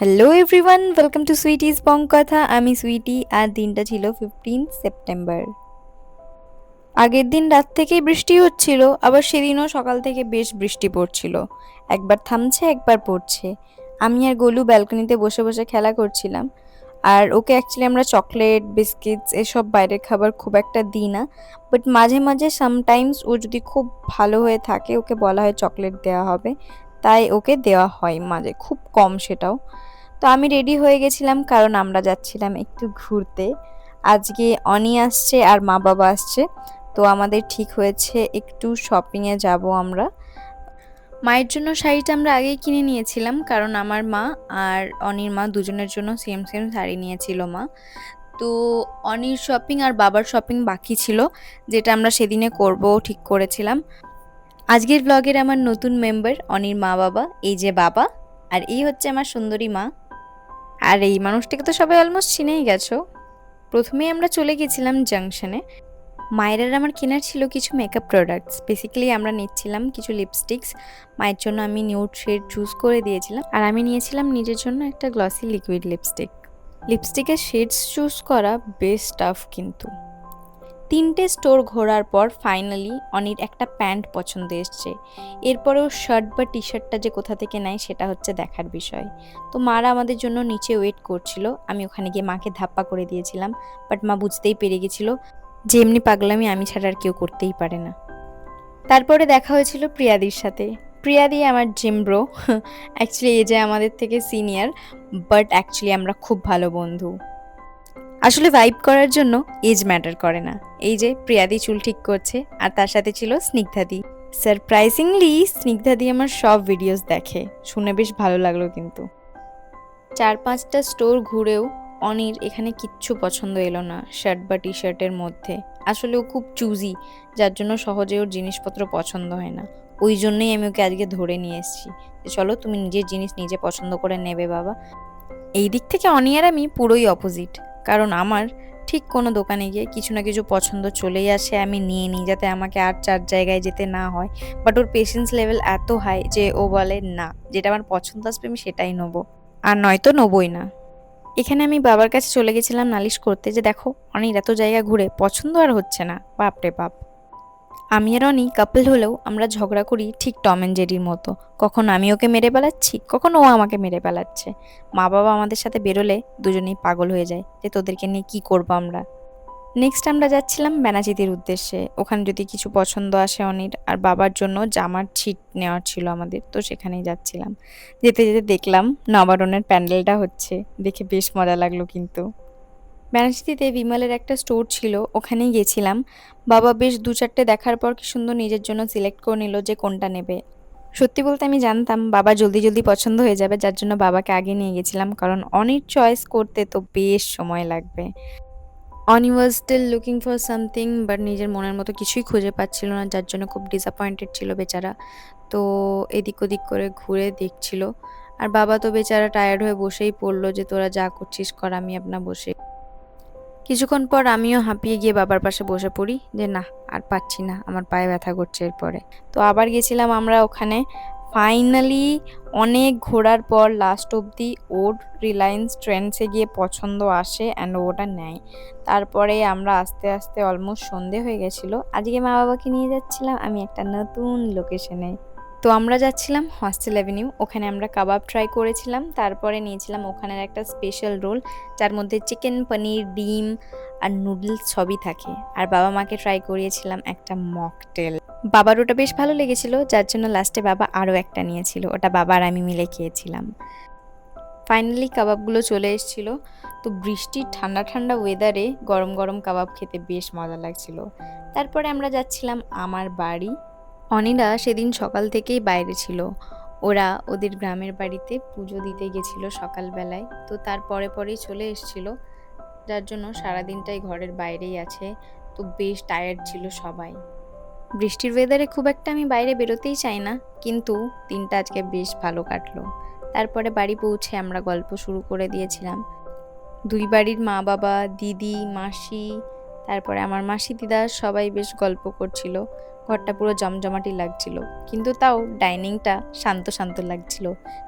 Hello everyone, welcome to সুইটিজ বং কথা। আমি সুইটি, আর দিনটা ছিল 15 সেপ্টেম্বর। আগের দিন রাত থেকেই বৃষ্টি হচ্ছিল, আবার সেদিনও সকাল থেকে বেশ বৃষ্টি পড়ছিল। একবার থামছে একবার পড়ছে। আমি আর গোলু ব্যালকনিতে বসে বসে খেলা করছিলাম। আর ওকে অ্যাকচুয়ালি আমরা চকলেট বিস্কিটস এসব বাইরের খাবার খুব একটা দিই না, বাট মাঝে মাঝে সামটাইমস ও যদি খুব ভালো হয়ে থাকে ওকে বলা হয় চকলেট দেওয়া হবে, তাই ওকে দেওয়া হয় মাঝে, খুব কম সেটাও। তো আমি রেডি হয়ে গেছিলাম কারণ আমরা যাচ্ছিলাম একটু ঘুরতে। আজকে অনি আসছে আর মা বাবা আসছে। তো আমাদের ঠিক হয়েছে একটু শপিংয়ে যাব আমরা। মায়ের জন্য শাড়িটা আমরা আগেই কিনে নিয়েছিলাম, কারণ আমার মা আর অনির মা দুজনের জন্য সেম সেম শাড়ি নিয়েছিল মা। তো অনির শপিং আর বাবার শপিং বাকি ছিল, যেটা আমরা সেদিনে করব ঠিক করেছিলাম। আজকের ব্লগের আমার নতুন মেম্বার অনির মা বাবা, এই যে বাবা, আর এই হচ্ছে আমার সুন্দরী মা। আর এই মানুষটাকে তো সবাই অলমোস্ট চিনেই গেছো। প্রথমেই আমরা চলে গেছিলাম জাংশনে। মায়ের আর আমার কেনার ছিল কিছু মেকআপ প্রোডাক্টস, বেসিক্যালি আমরা নিচ্ছিলাম কিছু লিপস্টিক্স। মায়ের জন্য আমি নিউড শেড চুজ করে দিয়েছিলাম, আর আমি নিয়েছিলাম নিজের জন্য একটা গ্লসি লিকুইড লিপস্টিক। লিপস্টিকের শেডস চুজ করা বেশ টাফ কিন্তু। 3টে স্টোর ঘোরার পর ফাইনালি অনির একটা প্যান্ট পছন্দ এসছে। এরপরেও শার্ট বা টি শার্টটা যে কোথা থেকে নেয় সেটা হচ্ছে দেখার বিষয়। তো মারা আমাদের জন্য নিচে ওয়েট করছিল। আমি ওখানে গিয়ে মাকে ধাপ্পা করে দিয়েছিলাম, বাট মা বুঝতেই পেরে গেছিল যে এমনি পাগলামি আমি ছাড়া আর কেউ করতেই পারে না। তারপরে দেখা হয়েছিল প্রিয়াদির সাথে। প্রিয়াদি আমার জিম ব্রো, অ্যাকচুয়ালি এই যে আমাদের থেকে সিনিয়র, বাট অ্যাকচুয়ালি আমরা খুব ভালো বন্ধু। আসলে ভাইব করার জন্য এজ ম্যাটার করে না। এই যে প্রিয়াদি চুল ঠিক করছে, আর তার সাথে ছিল স্নিগ্ধাদি। সারপ্রাইজিংলি স্নিগ্ধাদি আমার সব ভিডিওস দেখে, শুনে বেশ ভালো লাগলো। কিন্তু 4-5টা স্টোর ঘুরেও অনির এখানে কিচ্ছু পছন্দ এলো না শার্ট বা টি শার্টের মধ্যে। আসলে ও খুব চুজি, যার জন্য সহজে ওর জিনিসপত্র পছন্দ হয় না। ওই জন্যই আমি ওকে আজকে ধরে নিয়ে এসেছি যে চলো তুমি নিজের জিনিস নিজে পছন্দ করে নেবে বাবা। এই দিক থেকে অনি আর আমি পুরোই অপোজিট। কারণ আমার ঠিক কোনো দোকানে গিয়ে কিছু না কিছু পছন্দ চলেই আসে, আমি নিয়ে নিই যাতে আমাকে আর 4 জায়গায় যেতে না হয়। বাট ওর পেশেন্স লেভেল এত হাই যে ও বলে না, যেটা আমার পছন্দ আসবে আমি সেটাই নেবো, আর নয়তো নেবই না। এখানে আমি বাবার কাছে চলে গেছিলাম নালিশ করতে যে দেখো অনির এত জায়গা ঘুরে পছন্দ আর হচ্ছে না, বাপরে বাপ। আমি আর অনি কাপল হলেও আমরা ঝগড়া করি ঠিক টম অ্যান্ড জেরির মতো। কখন আমি ওকে মেরে পেলাচ্ছি, কখন ও আমাকে মেরে পেলাচ্ছে। মা বাবা আমাদের সাথে বেরোলে দুজনেই পাগল হয়ে যায় যে তোদেরকে নিয়ে কি করবো আমরা। নেক্সট আমরা যাচ্ছিলাম বেনাচিতির উদ্দেশ্যে। ওখানে যদি কিছু পছন্দ আসে অনির, আর বাবার জন্য জামার ছিট নেওয়ার ছিল আমাদের, তো সেখানেই যাচ্ছিলাম। যেতে যেতে দেখলাম নবারণের প্যান্ডেলটা হচ্ছে, দেখে বেশ মজা লাগলো কিন্তু। বেনাচিতিতে বিমলের একটা স্টোর ছিল, ওখানেই গেছিলাম। বাবা বেশ 2-4টে দেখার পর কি সুন্দর নিজের জন্য সিলেক্ট করে নিল যে কোনটা নেবে। সত্যি বলতে আমি জানতাম বাবা জলদি জলদি পছন্দ হয়ে যাবে, যার জন্য বাবাকে আগে নিয়ে গেছিলাম, কারণ অনির চয়েস করতে তো বেশ সময় লাগবে। Ani was still looking for something, but নিজের মনের মতো কিছুই খুঁজে পাচ্ছিল না, যার জন্য খুব ডিসঅ্যাপয়েন্টেড ছিল বেচারা। তো এদিক ওদিক করে ঘুরে দেখছিল। আর বাবা তো বেচারা টায়ার্ড হয়ে বসেই পড়লো যে তোরা যা করছিস কর, আমি আপনার বসে। কিছুক্ষণ পর আমিও হাঁপিয়ে গিয়ে বাবার পাশে বসে পড়ি যে না, আর পাচ্ছি না, আমার পায়ে ব্যথা করছে এরপরে। তো আবার গেছিলাম আমরা ওখানে। ফাইনালি অনেক ঘোরার পর লাস্ট অবধি ওর রিলায়েন্স ট্রেন্ডসে গিয়ে পছন্দ আসে অ্যান্ড ওটা নেয়। তারপরে আমরা আস্তে আস্তে অলমোস্ট সন্ধে হয়ে গেছিলো। আজকে মা বাবাকে নিয়ে যাচ্ছিলাম আমি একটা নতুন লোকেশনে। তো আমরা যাচ্ছিলাম হস্টেল অ্যাভিনিউ, ওখানে আমরা কাবাব ট্রাই করেছিলাম। তারপরে নিয়েছিলাম ওখানের একটা স্পেশাল রোল, যার মধ্যে চিকেন, পনির, ডিম আর নুডলস সবই থাকে। আর বাবা মাকে ট্রাই করিয়েছিলাম একটা মকটেল। বাবার ওটা বেশ ভালো লেগেছিল, যার জন্য লাস্টে বাবা আরও একটা নিয়েছিল, ওটা বাবা আর আমি মিলে খেয়েছিলাম। ফাইনালি কাবাবগুলো চলে এসেছিল। তো বৃষ্টির ঠান্ডা ঠান্ডা ওয়েদারে গরম গরম কাবাব খেতে বেশ মজা লাগছিল। তারপরে আমরা যাচ্ছিলাম আমার বাড়ি। অনিরা সেদিন সকাল থেকেই বাইরে ছিল। ওরা ওদের গ্রামের বাড়িতে পুজো দিতে গেছিল সকালবেলায়, তো তার পরে পরেই চলে এসেছিল, যার জন্য সারাদিনটাই ঘরের বাইরেই আছে। তো বেশ টায়ার্ড ছিল সবাই। বৃষ্টির ওয়েদারে খুব একটা আমি বাইরে বেরোতেই চাই না, কিন্তু দিনটা আজকে বেশ ভালো কাটলো। তারপরে বাড়ি পৌঁছে আমরা গল্প শুরু করে দিয়েছিলাম। দুই বাড়ির মা বাবা, দিদি, মাসি, তারপরে আমার মাসি দিদা সবাই বেশ গল্প করছিল, ঘরটা পুরো জমজমাটি লাগছিল, কিন্তু তাও ডাইনিংটা শান্ত শান্ত লাগছিল,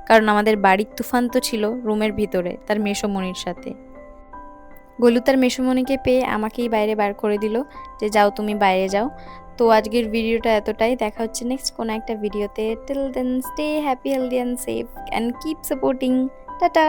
কারণ আমাদের বাড়ির তুফান তো ছিল রুমের ভিতরে তার মেসোমনির সাথে। গোলু তার মেসোমনিকে পেয়ে আমাকেই বাইরে বার করে দিল, যে যাও তুমি বাইরে যাও। তো আজকের ভিডিওটা এতটাই, দেখা হচ্ছে নেক্সট কোনো একটা ভিডিওতে। Till then stay happy, healthy and safe and keep supporting. Tata.